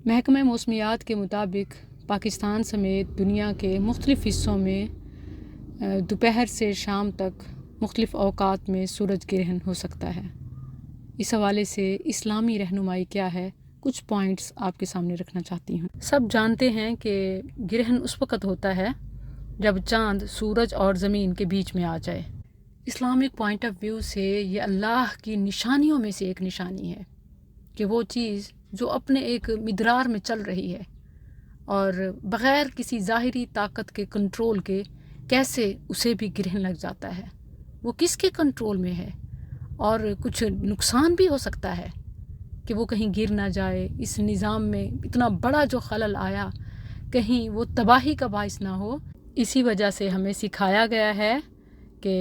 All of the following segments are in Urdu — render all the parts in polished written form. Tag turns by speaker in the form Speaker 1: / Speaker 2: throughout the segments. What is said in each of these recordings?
Speaker 1: محکمہ موسمیات کے مطابق پاکستان سمیت دنیا کے مختلف حصوں میں دوپہر سے شام تک مختلف اوقات میں سورج گرہن ہو سکتا ہے۔ اس حوالے سے اسلامی رہنمائی کیا ہے، کچھ پوائنٹس آپ کے سامنے رکھنا چاہتی ہوں۔ سب جانتے ہیں کہ گرہن اس وقت ہوتا ہے جب چاند سورج اور زمین کے بیچ میں آ جائے۔ اسلامک پوائنٹ آف ویو سے یہ اللہ کی نشانیوں میں سے ایک نشانی ہے کہ وہ چیز جو اپنے ایک مدرار میں چل رہی ہے اور بغیر کسی ظاہری طاقت کے کنٹرول کے کیسے اسے بھی گرہن لگ جاتا ہے، وہ کس کے کنٹرول میں ہے، اور کچھ نقصان بھی ہو سکتا ہے کہ وہ کہیں گر نہ جائے، اس نظام میں اتنا بڑا جو خلل آیا کہیں وہ تباہی کا باعث نہ ہو۔ اسی وجہ سے ہمیں سکھایا گیا ہے کہ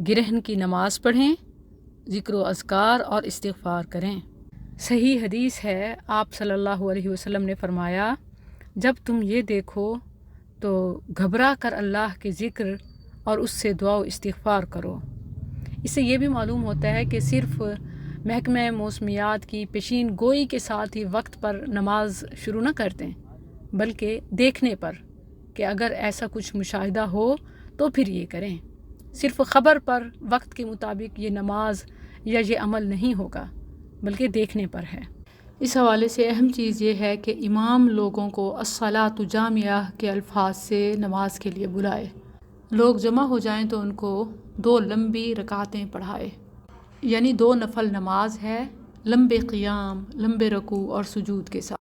Speaker 1: گرہن کی نماز پڑھیں، ذکر و اذکار اور استغفار کریں۔ صحیح حدیث ہے، آپ صلی اللہ علیہ وسلم نے فرمایا، جب تم یہ دیکھو تو گھبرا کر اللہ کے ذکر اور اس سے دعا و استغفار کرو۔ اس سے یہ بھی معلوم ہوتا ہے کہ صرف محکمہ موسمیات کی پیشین گوئی کے ساتھ ہی وقت پر نماز شروع نہ کر دیں، بلکہ دیکھنے پر کہ اگر ایسا کچھ مشاہدہ ہو تو پھر یہ کریں۔ صرف خبر پر وقت کے مطابق یہ نماز یا یہ عمل نہیں ہوگا، بلکہ دیکھنے پر ہے۔ اس حوالے سے اہم چیز یہ ہے کہ امام لوگوں کو الصلاۃ جامعہ کے الفاظ سے نماز کے لیے بلائے۔ لوگ جمع ہو جائیں تو ان کو 2 لمبی رکعتیں پڑھائے، یعنی 2 نفل نماز ہے، لمبے قیام، لمبے رکوع اور سجود کے ساتھ۔